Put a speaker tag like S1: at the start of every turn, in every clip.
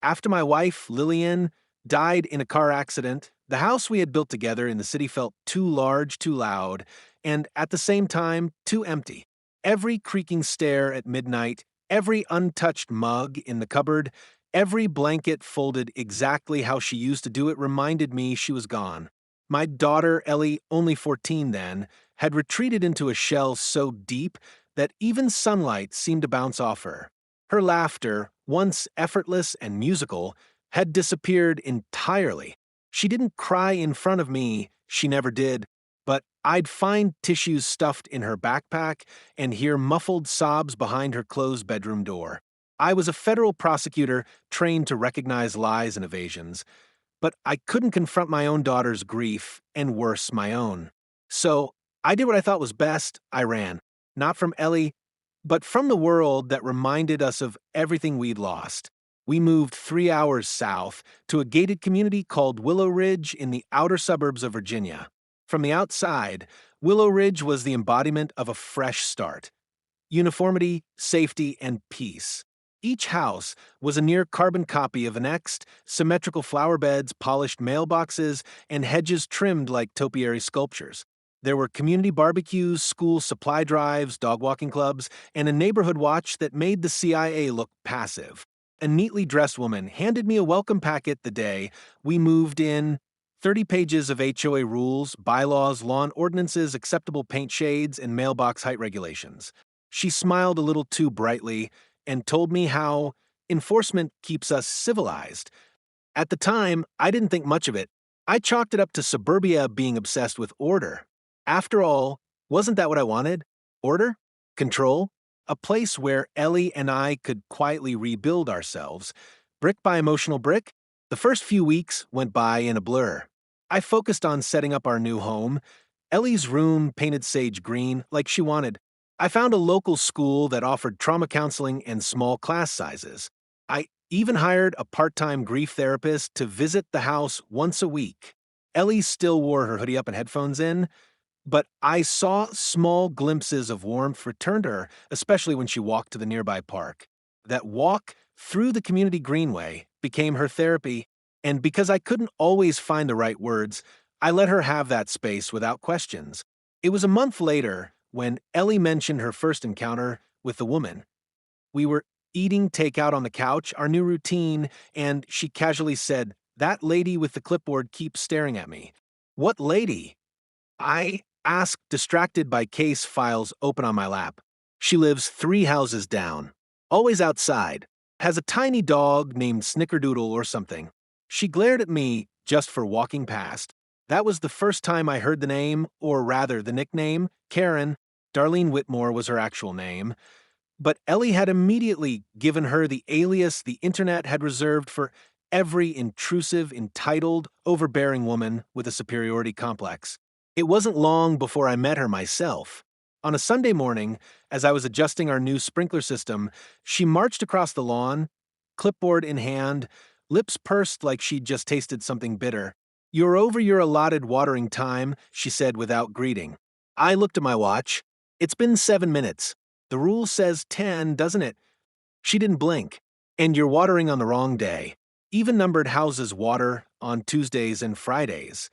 S1: After my wife, Lillian, died in a car accident, the house we had built together in the city felt too large, too loud, and at the same time, too empty. Every creaking stair at midnight, every untouched mug in the cupboard, every blanket folded exactly how she used to do it reminded me she was gone. My daughter, Ellie, only 14 then, had retreated into a shell so deep that even sunlight seemed to bounce off her. Her laughter, once effortless and musical, had disappeared entirely. She didn't cry in front of me, she never did, but I'd find tissues stuffed in her backpack and hear muffled sobs behind her closed bedroom door. I was a federal prosecutor trained to recognize lies and evasions, but I couldn't confront my own daughter's grief, and worse, my own. So I did what I thought was best. I ran. Not from Ellie, but from the world that reminded us of everything we'd lost. We moved 3 hours south to a gated community called Willow Ridge in the outer suburbs of Virginia. From the outside, Willow Ridge was the embodiment of a fresh start. Uniformity, safety, and peace. Each house was a near carbon copy of the next, symmetrical flower beds, polished mailboxes, and hedges trimmed like topiary sculptures. There were community barbecues, school supply drives, dog walking clubs, and a neighborhood watch that made the CIA look passive. A neatly dressed woman handed me a welcome packet the day we moved in. 30 pages of HOA rules, bylaws, lawn ordinances, acceptable paint shades, and mailbox height regulations. She smiled a little too brightly and told me how enforcement keeps us civilized. At the time, I didn't think much of it. I chalked it up to suburbia being obsessed with order. After all, wasn't that what I wanted? Order? Control? A place where Ellie and I could quietly rebuild ourselves, brick by emotional brick? The first few weeks went by in a blur. I focused on setting up our new home. Ellie's room painted sage green like she wanted. I found a local school that offered trauma counseling and small class sizes. I even hired a part-time grief therapist to visit the house once a week. Ellie still wore her hoodie up and headphones in, but I saw small glimpses of warmth return to her, especially when she walked to the nearby park. That walk through the community greenway became her therapy, and because I couldn't always find the right words, I let her have that space without questions. It was a month later when Ellie mentioned her first encounter with the woman. We were eating takeout on the couch, our new routine, and she casually said, "That lady with the clipboard keeps staring at me." "What lady?" I asked, distracted by case files open on my lap. "She lives 3 houses down. Always outside. Has a tiny dog named Snickerdoodle or something." She glared at me just for walking past. That was the first time I heard the name, or rather the nickname, Karen. Darlene Whitmore was her actual name. But Ellie had immediately given her the alias the internet had reserved for every intrusive, entitled, overbearing woman with a superiority complex. It wasn't long before I met her myself. On a Sunday morning, as I was adjusting our new sprinkler system, she marched across the lawn, clipboard in hand, lips pursed like she'd just tasted something bitter. "You're over your allotted watering time," she said without greeting. I looked at my watch. "It's been 7 minutes. The rule says 10, doesn't it?" She didn't blink. "And you're watering on the wrong day. Even-numbered houses water on Tuesdays and Fridays."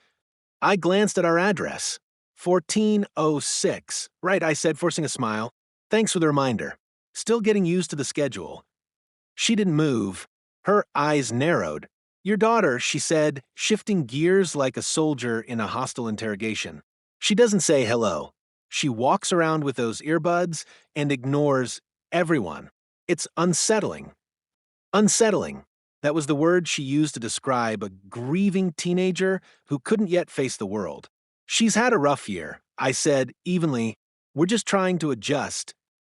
S1: I glanced at our address. 1406. "Right," I said, forcing a smile. "Thanks for the reminder. Still getting used to the schedule." She didn't move. Her eyes narrowed. "Your daughter," she said, shifting gears like a soldier in a hostile interrogation. "She doesn't say hello. She walks around with those earbuds and ignores everyone. It's unsettling." Unsettling. That was the word she used to describe a grieving teenager who couldn't yet face the world. "She's had a rough year," I said evenly. "We're just trying to adjust."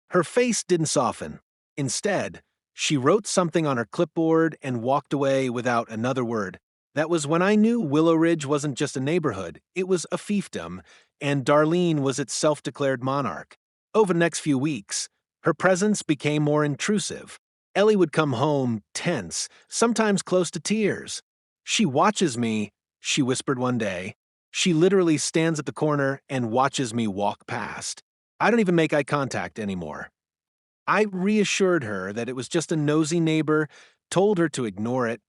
S1: Her face didn't soften. Instead, she wrote something on her clipboard and walked away without another word. That was when I knew Willow Ridge wasn't just a neighborhood, it was a fiefdom, and Darlene was its self-declared monarch. Over the next few weeks, her presence became more intrusive. Ellie would come home tense, sometimes close to tears. "She watches me," she whispered one day. "She literally stands at the corner and watches me walk past. I don't even make eye contact anymore." I reassured her that it was just a nosy neighbor told her to ignore it,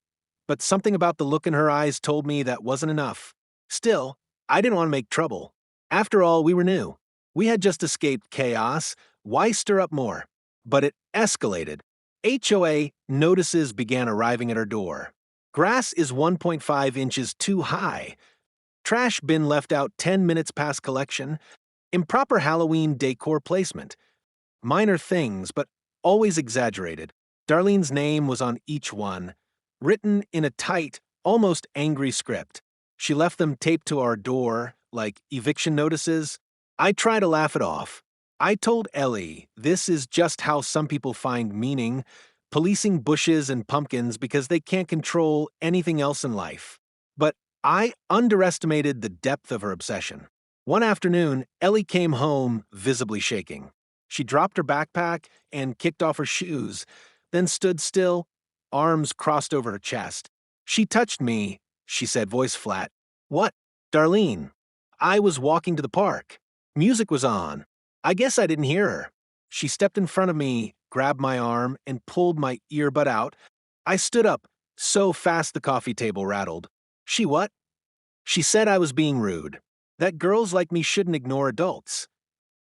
S1: but something about the look in her eyes told me that wasn't enough. Still, I didn't want to make trouble. After all, we were new. We had just escaped chaos. Why stir up more? But it escalated. HOA notices began arriving at our door. Grass is 1.5 inches too high. Trash bin left out 10 minutes past collection. Improper Halloween decor placement. Minor things, but always exaggerated. Darlene's name was on each one, written in a tight, almost angry script. She left them taped to our door, like eviction notices. I try to laugh it off. I told Ellie this is just how some people find meaning, policing bushes and pumpkins because they can't control anything else in life. But I underestimated the depth of her obsession. One afternoon, Ellie came home visibly shaking. She dropped her backpack and kicked off her shoes, then stood still, arms crossed over her chest. She touched me, she said, voice flat. What? Darlene. I was walking to the park. Music was on. I guess I didn't hear her. She stepped in front of me, grabbed my arm, and pulled my earbud out. I stood up, so fast the coffee table rattled. She what? She said I was being rude. That girls like me shouldn't ignore adults.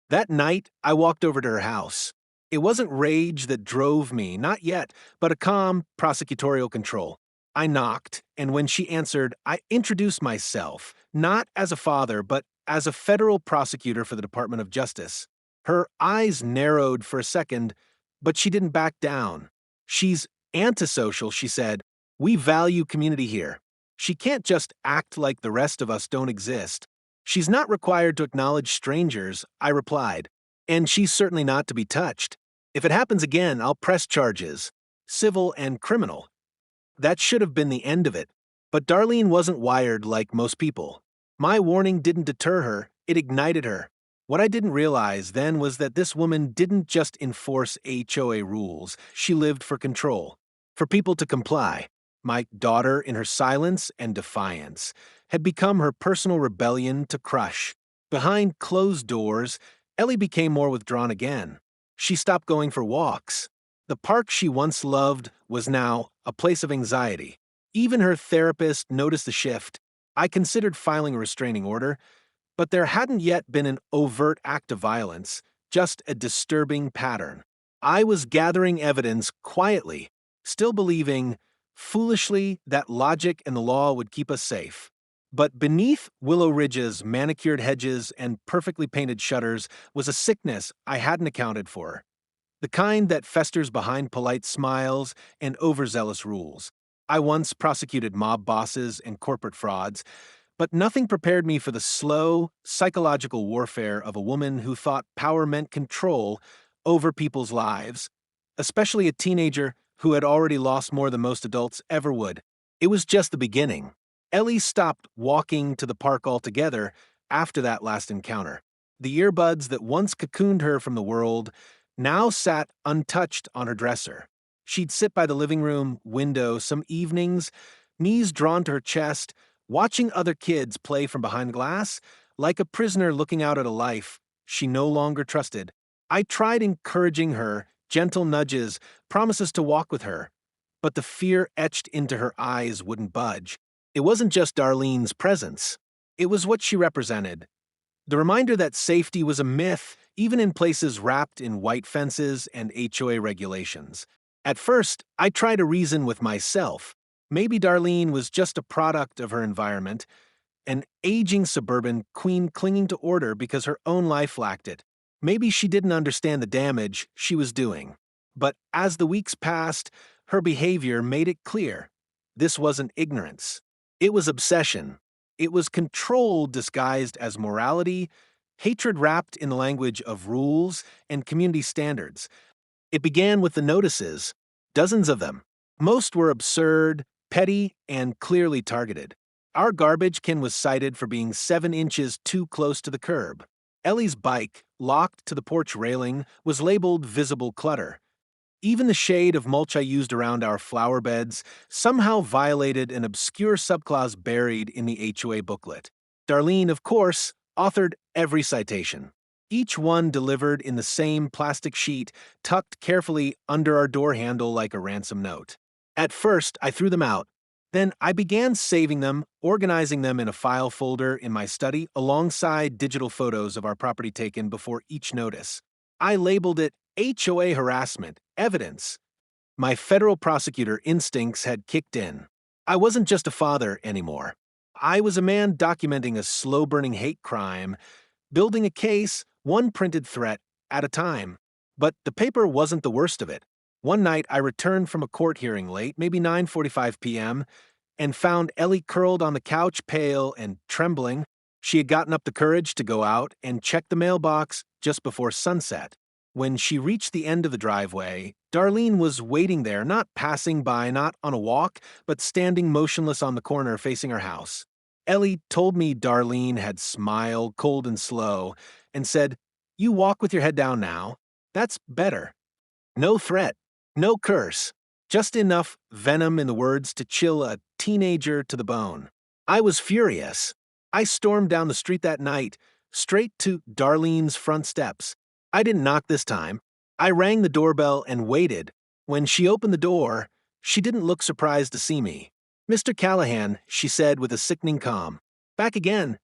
S1: That night, I walked over to her house. It wasn't rage that drove me, not yet, but a calm, prosecutorial control. I knocked, and when she answered, I introduced myself, not as a father, but as a federal prosecutor for the Department of Justice. Her eyes narrowed for a second, but she didn't back down. She's antisocial, she said. We value community here. She can't just act like the rest of us don't exist. She's not required to acknowledge strangers, I replied, and she's certainly not to be touched. If it happens again, I'll press charges, civil and criminal. That should have been the end of it, but Darlene wasn't wired like most people. My warning didn't deter her, it ignited her. What I didn't realize then was that this woman didn't just enforce HOA rules, she lived for control, for people to comply. My daughter, in her silence and defiance, had become her personal rebellion to crush. Behind closed doors, Ellie became more withdrawn again. She stopped going for walks. The park she once loved was now a place of anxiety. Even her therapist noticed the shift. I considered filing a restraining order, but there hadn't yet been an overt act of violence, just a disturbing pattern. I was gathering evidence quietly, still believing, foolishly, that logic and the law would keep us safe. But beneath Willow Ridge's manicured hedges and perfectly painted shutters was a sickness I hadn't accounted for. The kind that festers behind polite smiles and overzealous rules. I once prosecuted mob bosses and corporate frauds, but nothing prepared me for the slow, psychological warfare of a woman who thought power meant control over people's lives, especially a teenager who had already lost more than most adults ever would. It was just the beginning. Ellie stopped walking to the park altogether after that last encounter. The earbuds that once cocooned her from the world now sat untouched on her dresser. She'd sit by the living room window some evenings, knees drawn to her chest, watching other kids play from behind glass, like a prisoner looking out at a life she no longer trusted. I tried encouraging her, gentle nudges, promises to walk with her, but the fear etched into her eyes wouldn't budge. It wasn't just Darlene's presence. It was what she represented. The reminder that safety was a myth, even in places wrapped in white fences and HOA regulations. At first, I tried to reason with myself. Maybe Darlene was just a product of her environment, an aging suburban queen clinging to order because her own life lacked it. Maybe she didn't understand the damage she was doing. But as the weeks passed, her behavior made it clear. This wasn't ignorance. It was obsession. It was control disguised as morality, hatred wrapped in the language of rules and community standards. It began with the notices, dozens of them. Most were absurd, petty, and clearly targeted. Our garbage can was cited for being 7 inches too close to the curb. Ellie's bike, locked to the porch railing, was labeled visible clutter. Even the shade of mulch I used around our flower beds somehow violated an obscure subclause buried in the HOA booklet. Darlene, of course, authored every citation. Each one delivered in the same plastic sheet, tucked carefully under our door handle like a ransom note. At first, I threw them out. Then I began saving them, organizing them in a file folder in my study alongside digital photos of our property taken before each notice. I labeled it HOA harassment, evidence. My federal prosecutor instincts had kicked in. I wasn't just a father anymore. I was a man documenting a slow-burning hate crime, building a case, one printed threat at a time. But the paper wasn't the worst of it. One night, I returned from a court hearing late, maybe 9:45 p.m., and found Ellie curled on the couch, pale and trembling. She had gotten up the courage to go out and check the mailbox just before sunset. When she reached the end of the driveway, Darlene was waiting there, not passing by, not on a walk, but standing motionless on the corner facing her house. Ellie told me Darlene had smiled, cold and slow, and said, "You walk with your head down now. That's better." No threat, no curse, just enough venom in the words to chill a teenager to the bone. I was furious. I stormed down the street that night, straight to Darlene's front steps. I didn't knock this time. I rang the doorbell and waited. When she opened the door, she didn't look surprised to see me. "Mr. Callahan," she said with a sickening calm. "Back again."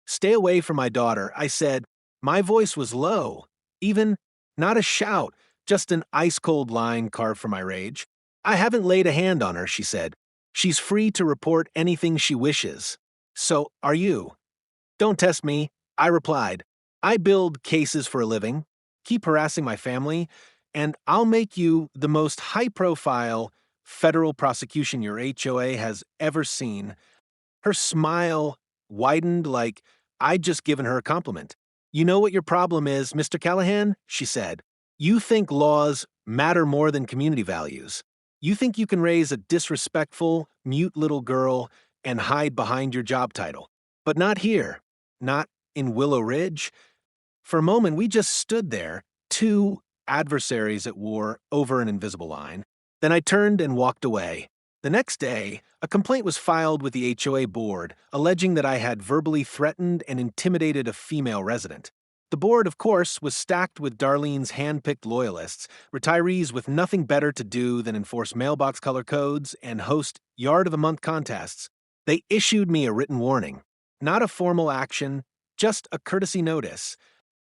S1: "Stay away from my daughter," I said. My voice was low, even not a shout, just an ice-cold line carved from my rage. "I haven't laid a hand on her," she said. "She's free to report anything she wishes. So are you." "Don't test me," I replied. "I build cases for a living. Keep harassing my family, and I'll make you the most high-profile federal prosecution your HOA has ever seen." Her smile widened like I'd just given her a compliment. "You know what your problem is, Mr. Callahan?" she said. "You think laws matter more than community values. You think you can raise a disrespectful, mute little girl and hide behind your job title. But not here. Not in Willow Ridge." For a moment, we just stood there, two adversaries at war over an invisible line. Then I turned and walked away. The next day, a complaint was filed with the HOA board, alleging that I had verbally threatened and intimidated a female resident. The board, of course, was stacked with Darlene's hand-picked loyalists, retirees with nothing better to do than enforce mailbox color codes and host Yard of the Month contests. They issued me a written warning. Not a formal action, just a courtesy notice.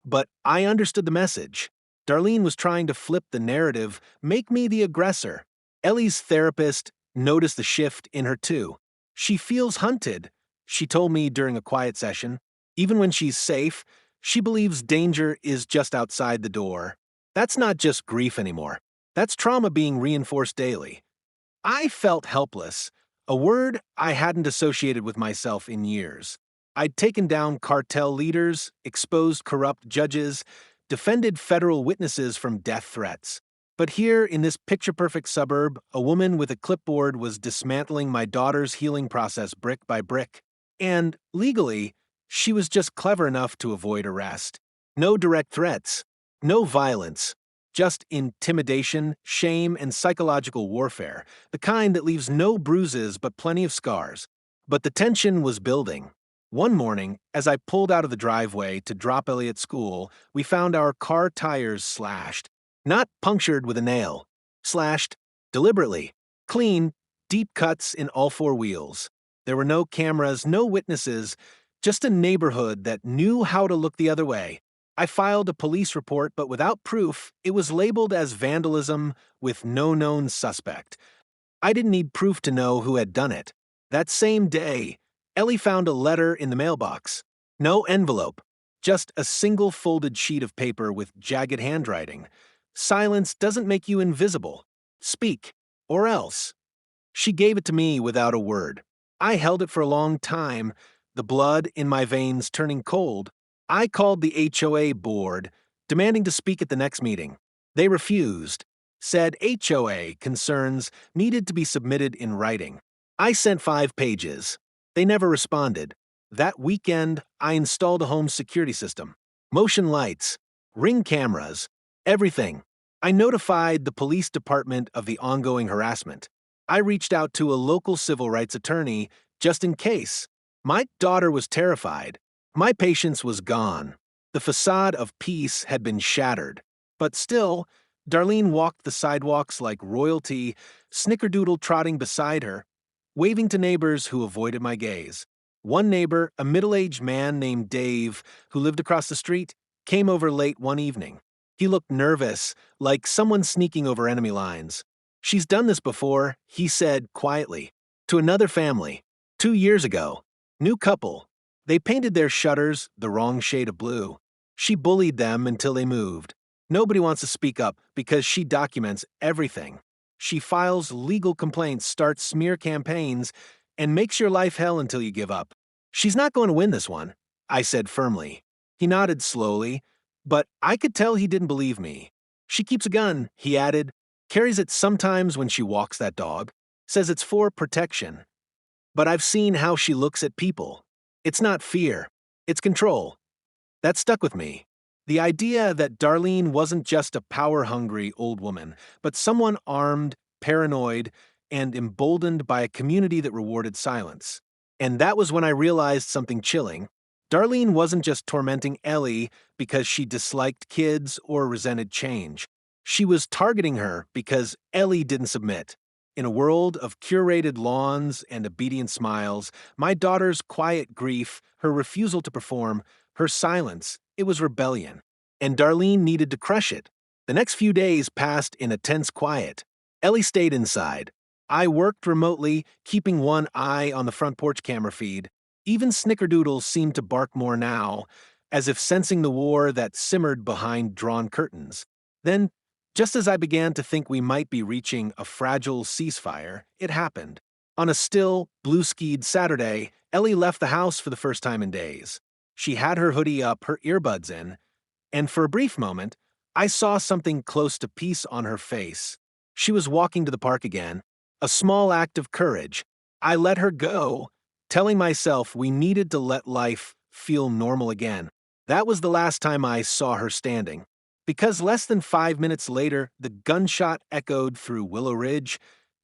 S1: But I understood the message. Darlene was trying to flip the narrative, make me the aggressor. Ellie's therapist noticed the shift in her too. "She feels hunted," she told me during a quiet session. "Even when she's safe, she believes danger is just outside the door." That's not just grief anymore. That's trauma being reinforced daily. I felt helpless, a word I hadn't associated with myself in years. I'd taken down cartel leaders, exposed corrupt judges, defended federal witnesses from death threats. But here, in this picture-perfect suburb, a woman with a clipboard was dismantling my daughter's healing process brick by brick. And, legally, she was just clever enough to avoid arrest. No direct threats, no violence, just intimidation, shame, and psychological warfare, the kind that leaves no bruises but plenty of scars. But the tension was building. One morning, as I pulled out of the driveway to drop Ellie at school, we found our car tires slashed. Not punctured with a nail. Slashed deliberately. Clean, deep cuts in all four wheels. There were no cameras, no witnesses, just a neighborhood that knew how to look the other way. I filed a police report, but without proof, it was labeled as vandalism with no known suspect. I didn't need proof to know who had done it. That same day, Ellie found a letter in the mailbox. No envelope, just a single folded sheet of paper with jagged handwriting. "Silence doesn't make you invisible. Speak, or else." She gave it to me without a word. I held it for a long time, the blood in my veins turning cold. I called the HOA board, demanding to speak at the next meeting. They refused, said HOA concerns needed to be submitted in writing. I sent 5 pages. They never responded. That weekend, I installed a home security system. Motion lights, ring cameras, everything. I notified the police department of the ongoing harassment. I reached out to a local civil rights attorney just in case. My daughter was terrified. My patience was gone. The facade of peace had been shattered. But still, Darlene walked the sidewalks like royalty, snickerdoodle trotting beside her, waving to neighbors who avoided my gaze. One neighbor, a middle-aged man named Dave, who lived across the street, came over late one evening. He looked nervous, like someone sneaking over enemy lines. "She's done this before," he said quietly. "To another family. 2 years ago. New couple. They painted their shutters the wrong shade of blue. She bullied them until they moved. Nobody wants to speak up because she documents everything. She files legal complaints, starts smear campaigns, and makes your life hell until you give up. She's not going to win this one," I said firmly. He nodded slowly, but I could tell he didn't believe me. "She keeps a gun," he added, "carries it sometimes when she walks that dog, says it's for protection. But I've seen how she looks at people. It's not fear, it's control." That stuck with me. The idea that Darlene wasn't just a power-hungry old woman, but someone armed, paranoid, and emboldened by a community that rewarded silence. And that was when I realized something chilling. Darlene wasn't just tormenting Ellie because she disliked kids or resented change. She was targeting her because Ellie didn't submit. In a world of curated lawns and obedient smiles, my daughter's quiet grief, her refusal to perform, her silence, it was rebellion. And Darlene needed to crush it. The next few days passed in a tense quiet. Ellie stayed inside. I worked remotely, keeping one eye on the front porch camera feed. Even snickerdoodles seemed to bark more now, as if sensing the war that simmered behind drawn curtains. Then, just as I began to think we might be reaching a fragile ceasefire, it happened. On a still, blue-skied Saturday, Ellie left the house for the first time in days. She had her hoodie up, her earbuds in, and for a brief moment, I saw something close to peace on her face. She was walking to the park again, a small act of courage. I let her go, telling myself we needed to let life feel normal again. That was the last time I saw her standing. Because less than 5 minutes later, the gunshot echoed through Willow Ridge,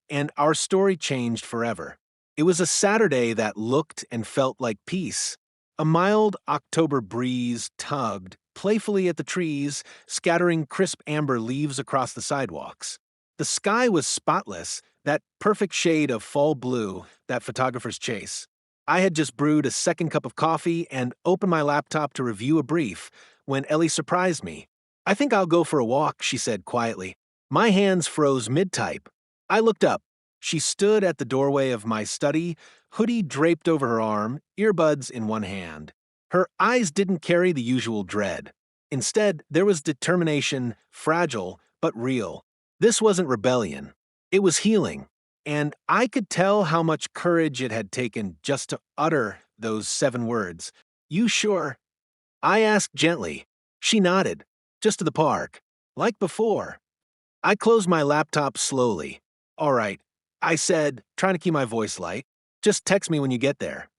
S1: and our story changed forever. It was a Saturday that looked and felt like peace. A mild October breeze tugged playfully at the trees, scattering crisp amber leaves across the sidewalks. The sky was spotless, that perfect shade of fall blue that photographers chase. I had just brewed a second cup of coffee and opened my laptop to review a brief when Ellie surprised me. "I think I'll go for a walk," she said quietly. My hands froze mid-type. I looked up. She stood at the doorway of my study, hoodie draped over her arm, earbuds in one hand. Her eyes didn't carry the usual dread. Instead, there was determination, fragile but real. This wasn't rebellion. It was healing. And I could tell how much courage it had taken just to utter those 7 words. "You sure?" I asked gently. She nodded. "Just to the park. Like before." I closed my laptop slowly. "All right," I said, trying to keep my voice light. "Just text me when you get there."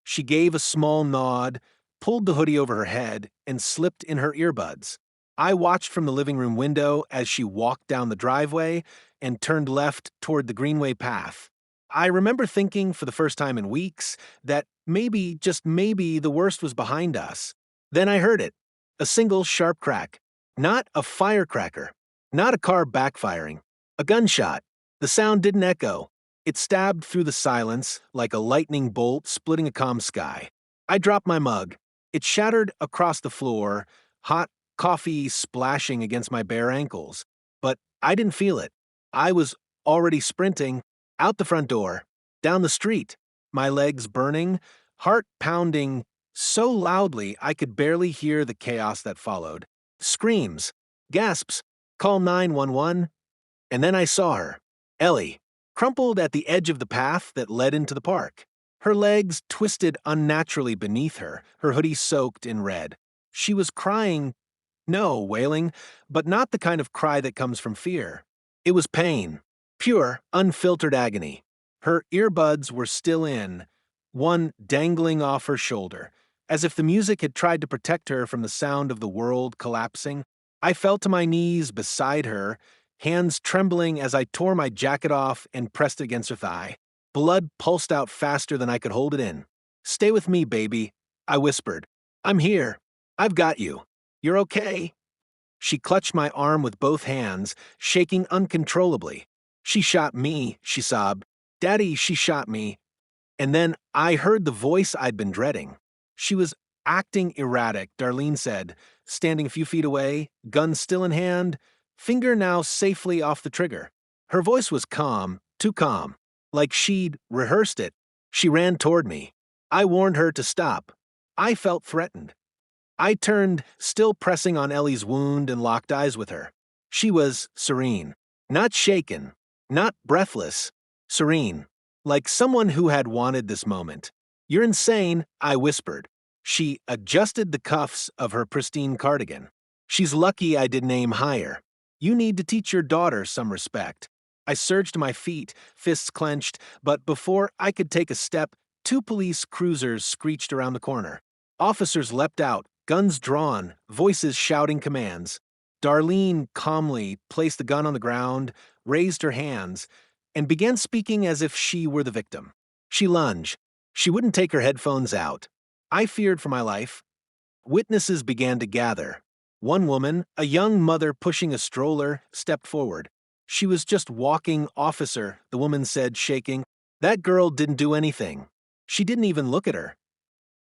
S1: She gave a small nod, pulled the hoodie over her head, and slipped in her earbuds. I watched from the living room window as she walked down the driveway and turned left toward the Greenway path. I remember thinking for the first time in weeks that maybe, just maybe, the worst was behind us. Then I heard it. A single sharp crack. Not a firecracker. Not a car backfiring. A gunshot. The sound didn't echo. It stabbed through the silence like a lightning bolt splitting a calm sky. I dropped my mug. It shattered across the floor, hot coffee splashing against my bare ankles. But I didn't feel it. I was already sprinting out the front door, down the street, my legs burning, heart pounding so loudly I could barely hear the chaos that followed. Screams, gasps, call 911, and then I saw her, Ellie, crumpled at the edge of the path that led into the park. Her legs twisted unnaturally beneath her, her hoodie soaked in red. She was crying, no, wailing, but not the kind of cry that comes from fear. It was pain, pure, unfiltered agony. Her earbuds were still in, one dangling off her shoulder, as if the music had tried to protect her from the sound of the world collapsing. I fell to my knees beside her, hands trembling as I tore my jacket off and pressed it against her thigh. Blood pulsed out faster than I could hold it in. "Stay with me, baby," I whispered. "I'm here. I've got you. You're okay." She clutched my arm with both hands, shaking uncontrollably. "She shot me," she sobbed. "Daddy, she shot me." And then I heard the voice I'd been dreading. She was acting erratic, Darlene said, standing a few feet away, gun still in hand, finger now safely off the trigger. Her voice was calm, too calm, like she'd rehearsed it. She ran toward me. I warned her to stop. I felt threatened. I turned, still pressing on Ellie's wound, and locked eyes with her. She was serene, not shaken, not breathless, serene, like someone who had wanted this moment. "You're insane," I whispered. She adjusted the cuffs of her pristine cardigan. "She's lucky I didn't aim higher. You need to teach your daughter some respect." I surged to my feet, fists clenched, but before I could take a step, two police cruisers screeched around the corner. Officers leapt out, guns drawn, voices shouting commands. Darlene calmly placed the gun on the ground, raised her hands, and began speaking as if she were the victim. She lunged. She wouldn't take her headphones out. I feared for my life. Witnesses began to gather. One woman, a young mother pushing a stroller, stepped forward. "She was just walking, officer," the woman said, shaking. "That girl didn't do anything. She didn't even look at her."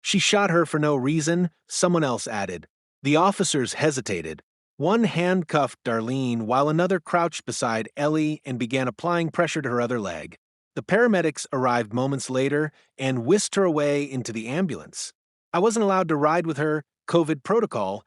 S1: "She shot her for no reason," someone else added. The officers hesitated. One handcuffed Darlene while another crouched beside Ellie and began applying pressure to her other leg. The paramedics arrived moments later and whisked her away into the ambulance. I wasn't allowed to ride with her, COVID protocol,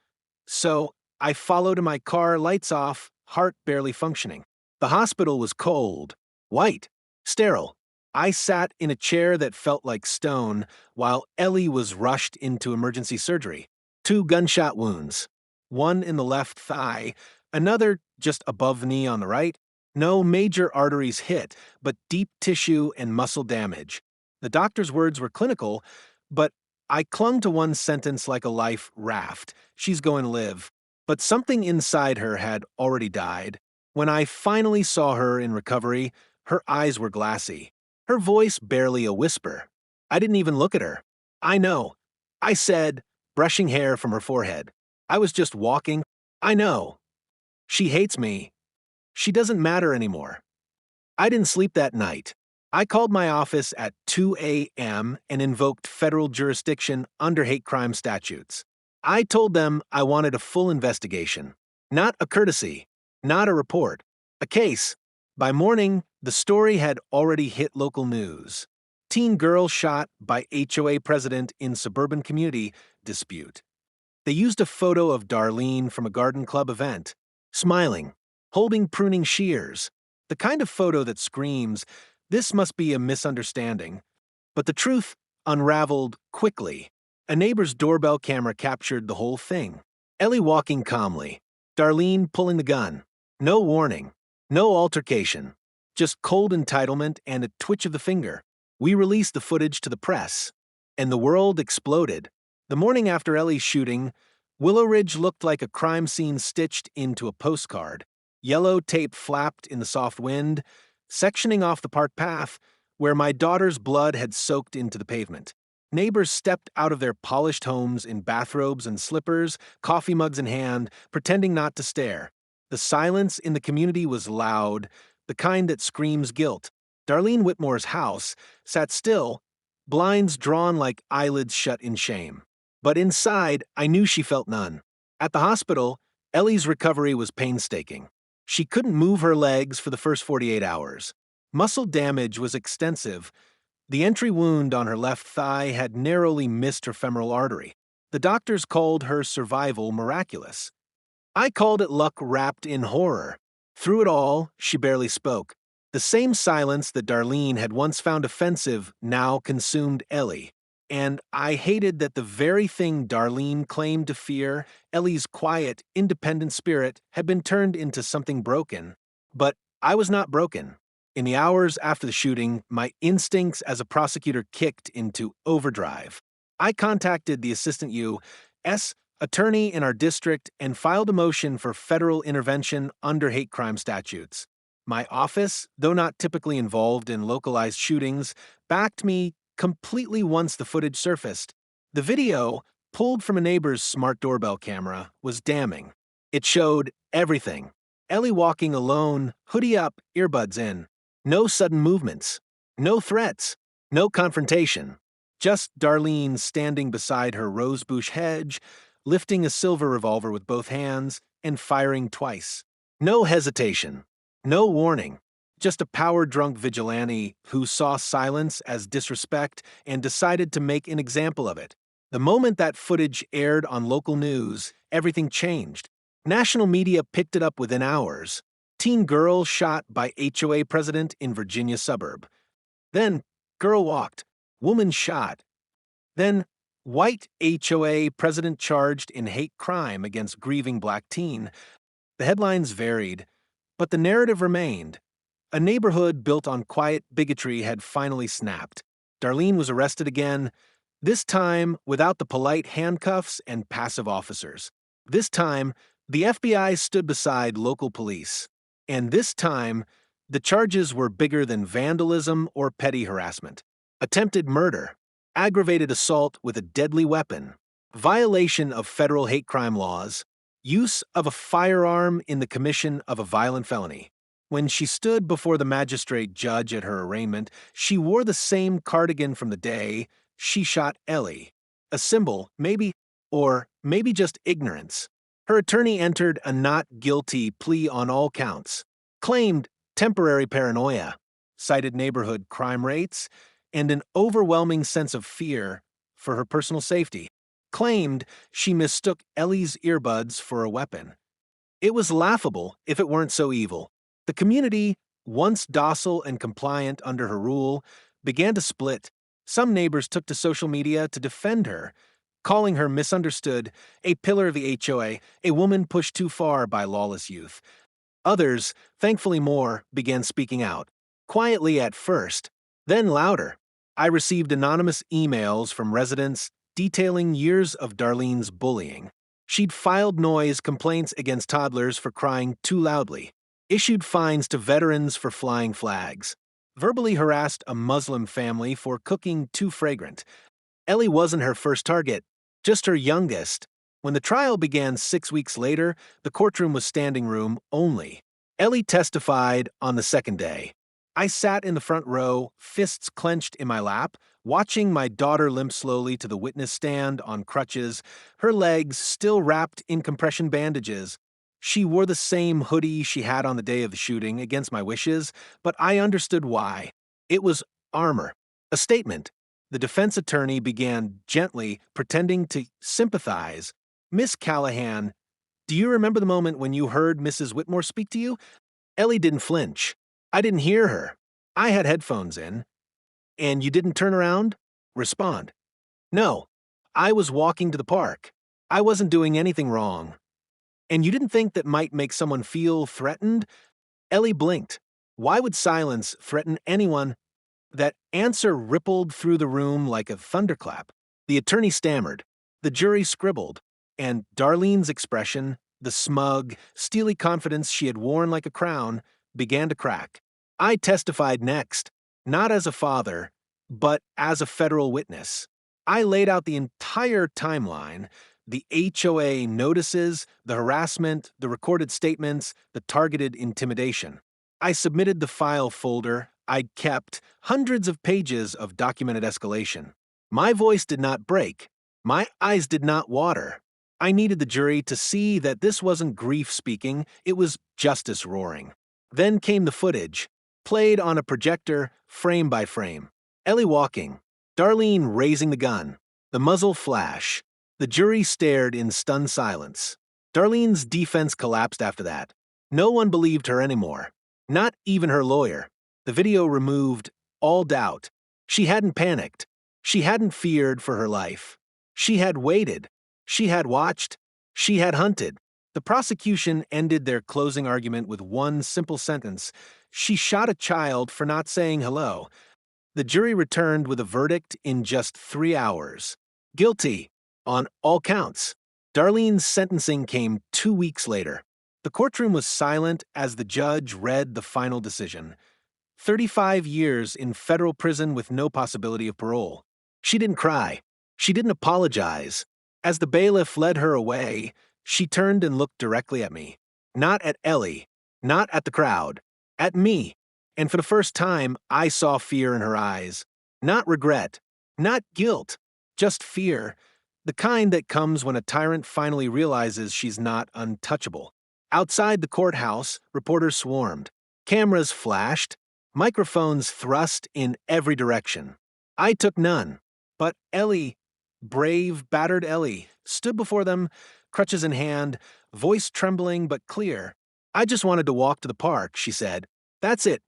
S1: so I followed in my car, lights off, heart barely functioning. The hospital was cold, white, sterile. I sat in a chair that felt like stone while Ellie was rushed into emergency surgery. 2 gunshot wounds. One in the left thigh, another just above the knee on the right. No major arteries hit, but deep tissue and muscle damage. The doctor's words were clinical, but I clung to one sentence like a life raft. "She's going to live." But something inside her had already died. When I finally saw her in recovery, her eyes were glassy. Her voice barely a whisper. I didn't even look at her. "I know," I said, brushing hair from her forehead. "I was just walking. I know. She hates me. She doesn't matter anymore." I didn't sleep that night. I called my office at 2 a.m. and invoked federal jurisdiction under hate crime statutes. I told them I wanted a full investigation. Not a courtesy, not a report, a case. By morning, the story had already hit local news. Teen girl shot by HOA president in suburban community dispute. They used a photo of Darlene from a garden club event, smiling, holding pruning shears, the kind of photo that screams, "This must be a misunderstanding." But the truth unraveled quickly. A neighbor's doorbell camera captured the whole thing. Ellie walking calmly, Darlene pulling the gun. No warning, no altercation, just cold entitlement and a twitch of the finger. We released the footage to the press, and the world exploded. The morning after Ellie's shooting, Willow Ridge looked like a crime scene stitched into a postcard. Yellow tape flapped in the soft wind, sectioning off the park path where my daughter's blood had soaked into the pavement. Neighbors stepped out of their polished homes in bathrobes and slippers, coffee mugs in hand, pretending not to stare. The silence in the community was loud, the kind that screams guilt. Darlene Whitmore's house sat still, blinds drawn like eyelids shut in shame. But inside, I knew she felt none. At the hospital, Ellie's recovery was painstaking. She couldn't move her legs for the first 48 hours. Muscle damage was extensive. The entry wound on her left thigh had narrowly missed her femoral artery. The doctors called her survival miraculous. I called it luck wrapped in horror. Through it all, she barely spoke. The same silence that Darlene had once found offensive now consumed Ellie. And I hated that the very thing Darlene claimed to fear, Ellie's quiet, independent spirit, had been turned into something broken. But I was not broken. In the hours after the shooting, my instincts as a prosecutor kicked into overdrive. I contacted the assistant U.S. attorney in our district and filed a motion for federal intervention under hate crime statutes. My office, though not typically involved in localized shootings, backed me completely once the footage surfaced. The video, pulled from a neighbor's smart doorbell camera, was damning. It showed everything. Ellie walking alone, hoodie up, earbuds in. No sudden movements. No threats. No confrontation. Just Darlene standing beside her rosebush hedge, lifting a silver revolver with both hands and firing twice. No hesitation. No warning. Just a power-drunk vigilante who saw silence as disrespect and decided to make an example of it. The moment that footage aired on local news, everything changed. National media picked it up within hours. Teen girl shot by HOA president in Virginia suburb. Then, girl walked. Woman shot. Then, white HOA president charged in hate crime against grieving black teen. The headlines varied, but the narrative remained. A neighborhood built on quiet bigotry had finally snapped. Darlene was arrested again, this time without the polite handcuffs and passive officers. This time, the FBI stood beside local police. And this time, the charges were bigger than vandalism or petty harassment. Attempted murder, aggravated assault with a deadly weapon, violation of federal hate crime laws, use of a firearm in the commission of a violent felony. When she stood before the magistrate judge at her arraignment, she wore the same cardigan from the day she shot Ellie, a symbol, maybe, or maybe just ignorance. Her attorney entered a not guilty plea on all counts, claimed temporary paranoia, cited neighborhood crime rates, and an overwhelming sense of fear for her personal safety, claimed she mistook Ellie's earbuds for a weapon. It was laughable if it weren't so evil. The community, once docile and compliant under her rule, began to split. Some neighbors took to social media to defend her, calling her misunderstood, a pillar of the HOA, a woman pushed too far by lawless youth. Others, thankfully more, began speaking out, quietly at first, then louder. I received anonymous emails from residents detailing years of Darlene's bullying. She'd filed noise complaints against toddlers for crying too loudly, issued fines to veterans for flying flags, verbally harassed a Muslim family for cooking too fragrant. Ellie wasn't her first target, just her youngest. When the trial began 6 weeks later, the courtroom was standing room only. Ellie testified on the second day. I sat in the front row, fists clenched in my lap, watching my daughter limp slowly to the witness stand on crutches, her legs still wrapped in compression bandages. She wore the same hoodie she had on the day of the shooting, against my wishes, but I understood why. It was armor, a statement. The defense attorney began gently, pretending to sympathize. Miss Callahan, do you remember the moment when you heard Mrs. Whitmore speak to you? Ellie didn't flinch. I didn't hear her. I had headphones in. And you didn't turn around? Respond. No. I was walking to the park. I wasn't doing anything wrong. And you didn't think that might make someone feel threatened? Ellie blinked. Why would silence threaten anyone? That answer rippled through the room like a thunderclap. The attorney stammered. The jury scribbled. And Darlene's expression, the smug, steely confidence she had worn like a crown, began to crack. I testified next, not as a father, but as a federal witness. I laid out the entire timeline, the HOA notices, the harassment, the recorded statements, the targeted intimidation. I submitted the file folder I'd kept, hundreds of pages of documented escalation. My voice did not break. My eyes did not water. I needed the jury to see that this wasn't grief speaking, it was justice roaring. Then came the footage, played on a projector, frame by frame. Ellie walking, Darlene raising the gun, the muzzle flash. The jury stared in stunned silence. Darlene's defense collapsed after that. No one believed her anymore, not even her lawyer. The video removed all doubt. She hadn't panicked. She hadn't feared for her life. She had waited. She had watched. She had hunted. The prosecution ended their closing argument with one simple sentence. She shot a child for not saying hello. The jury returned with a verdict in just 3 hours. Guilty on all counts. Darlene's sentencing came 2 weeks later. The courtroom was silent as the judge read the final decision. 35 years in federal prison with no possibility of parole. She didn't cry. She didn't apologize. As the bailiff led her away, She turned and looked directly at me. Not at Ellie, not at the crowd, at me. And for the first time, I saw fear in her eyes. Not regret, not guilt, just fear. The kind that comes when a tyrant finally realizes she's not untouchable. Outside the courthouse, reporters swarmed. Cameras flashed, microphones thrust in every direction. I took none. But Ellie, brave, battered Ellie, stood before them, crutches in hand, voice trembling but clear. I just wanted to walk to the park, she said. That's it.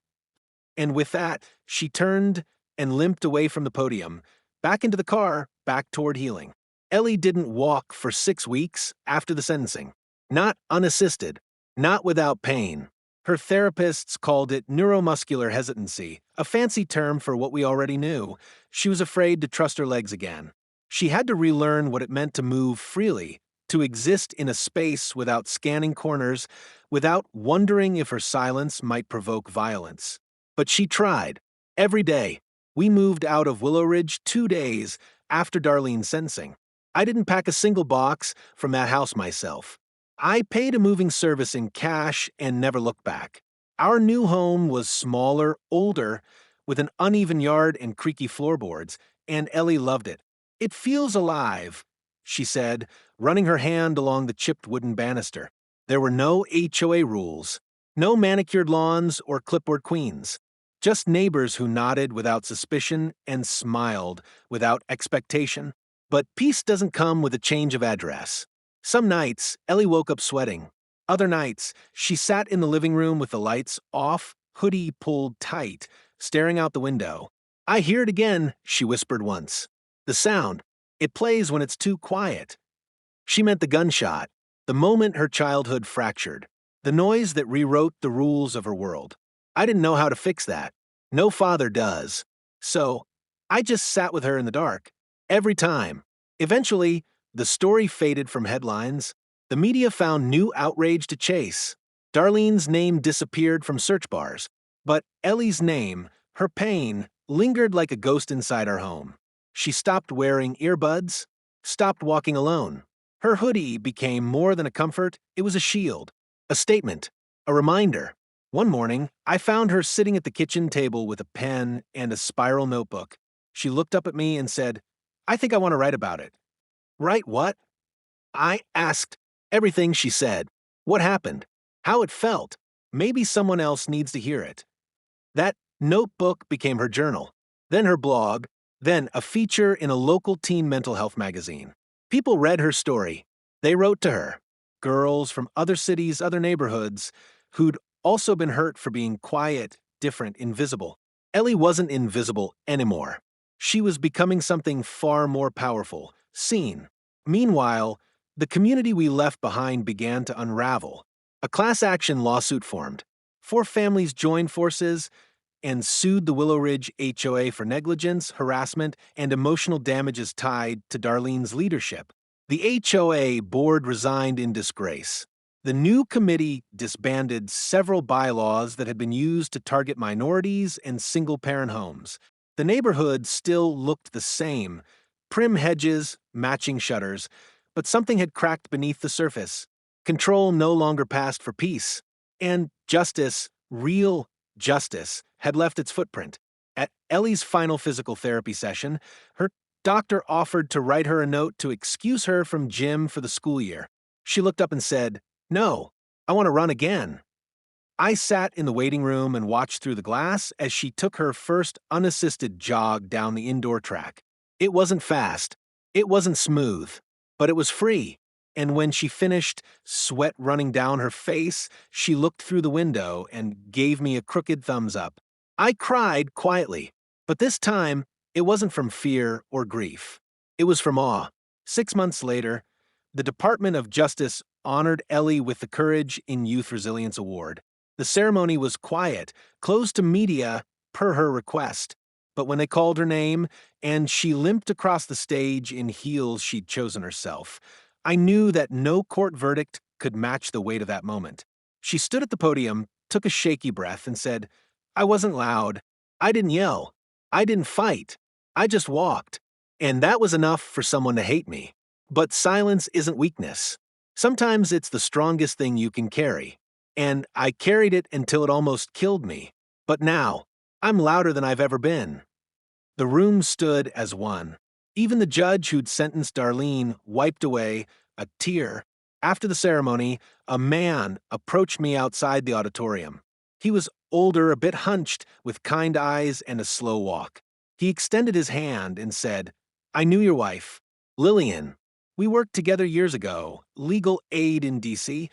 S1: And with that, she turned and limped away from the podium, back into the car, back toward healing. Ellie didn't walk for 6 weeks after the sentencing. Not unassisted, not without pain. Her therapists called it neuromuscular hesitancy, a fancy term for what we already knew. She was afraid to trust her legs again. She had to relearn what it meant to move freely, to exist in a space without scanning corners, without wondering if her silence might provoke violence. But she tried. Every day. We moved out of Willow Ridge 2 days after Darlene's sentencing. I didn't pack a single box from that house myself. I paid a moving service in cash and never looked back. Our new home was smaller, older, with an uneven yard and creaky floorboards, and Ellie loved it. It feels alive, she said, running her hand along the chipped wooden banister. There were no HOA rules, no manicured lawns or clipboard queens, just neighbors who nodded without suspicion and smiled without expectation. But peace doesn't come with a change of address. Some nights, Ellie woke up sweating. Other nights, she sat in the living room with the lights off, hoodie pulled tight, staring out the window. I hear it again, she whispered once. The sound. It plays when it's too quiet. She meant the gunshot, the moment her childhood fractured, the noise that rewrote the rules of her world. I didn't know how to fix that. No father does. So, I just sat with her in the dark. Every time. Eventually, the story faded from headlines. The media found new outrage to chase. Darlene's name disappeared from search bars. But Ellie's name, her pain, lingered like a ghost inside our home. She stopped wearing earbuds, stopped walking alone. Her hoodie became more than a comfort, it was a shield, a statement, a reminder. One morning, I found her sitting at the kitchen table with a pen and a spiral notebook. She looked up at me and said, I think I want to write about it. Write what? I asked. Everything, she said. What happened? How it felt. Maybe someone else needs to hear it. That notebook became her journal, then her blog, then a feature in a local teen mental health magazine. People read her story. They wrote to her. Girls from other cities, other neighborhoods, who'd also been hurt for being quiet, different, invisible. Ellie wasn't invisible anymore. She was becoming something far more powerful, seen. Meanwhile, the community we left behind began to unravel. A class action lawsuit formed. 4 families joined forces and sued the Willow Ridge HOA for negligence, harassment, and emotional damages tied to Darlene's leadership. The HOA board resigned in disgrace. The new committee disbanded several bylaws that had been used to target minorities and single-parent homes. The neighborhood still looked the same, prim hedges, matching shutters, but something had cracked beneath the surface. Control no longer passed for peace, and justice, real justice, had left its footprint. At Ellie's final physical therapy session, her doctor offered to write her a note to excuse her from gym for the school year. She looked up and said, No, I want to run again. I sat in the waiting room and watched through the glass as she took her first unassisted jog down the indoor track. It wasn't fast. It wasn't smooth. But it was free. And when she finished, sweat running down her face, she looked through the window and gave me a crooked thumbs up. I cried quietly. But this time, it wasn't from fear or grief. It was from awe. 6 months later, the Department of Justice honored Ellie with the Courage in Youth Resilience Award. The ceremony was quiet, closed to media per her request. But when they called her name, and she limped across the stage in heels she'd chosen herself, I knew that no court verdict could match the weight of that moment. She stood at the podium, took a shaky breath, and said, I wasn't loud. I didn't yell. I didn't fight. I just walked. And that was enough for someone to hate me. But silence isn't weakness. Sometimes it's the strongest thing you can carry. And I carried it until it almost killed me. But now, I'm louder than I've ever been. The room stood as one. Even the judge who'd sentenced Darlene wiped away a tear. After the ceremony, a man approached me outside the auditorium. He was older, a bit hunched, with kind eyes and a slow walk. He extended his hand and said, "I knew your wife, Lillian. We worked together years ago, legal aid in D.C.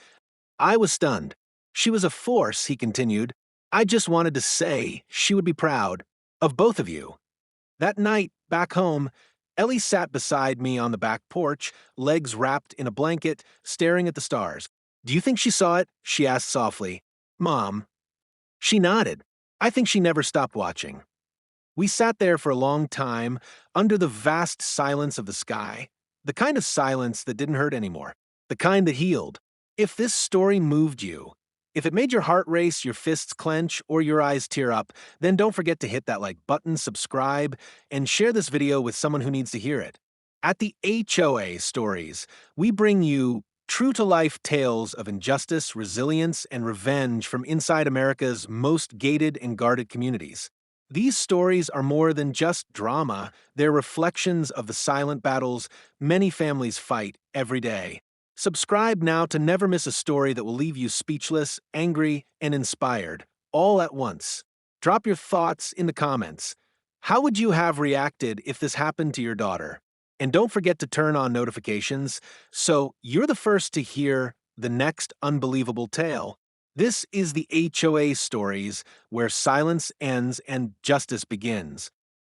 S1: I was stunned. She was a force," he continued. "I just wanted to say she would be proud of both of you." That night, back home, Ellie sat beside me on the back porch, legs wrapped in a blanket, staring at the stars. "Do you think she saw it?" she asked softly. "Mom." She nodded. I think she never stopped watching. We sat there for a long time, under the vast silence of the sky, the kind of silence that didn't hurt anymore, the kind that healed. If this story moved you, if it made your heart race, your fists clench, or your eyes tear up, then don't forget to hit that like button, subscribe, and share this video with someone who needs to hear it. At the HOA Stories, we bring you true-to-life tales of injustice, resilience, and revenge from inside America's most gated and guarded communities. These stories are more than just drama, they're reflections of the silent battles many families fight every day. Subscribe now to never miss a story that will leave you speechless, angry, and inspired, all at once. Drop your thoughts in the comments. How would you have reacted if this happened to your daughter? And don't forget to turn on notifications so you're the first to hear the next unbelievable tale. This is the HOA Stories, where silence ends and justice begins.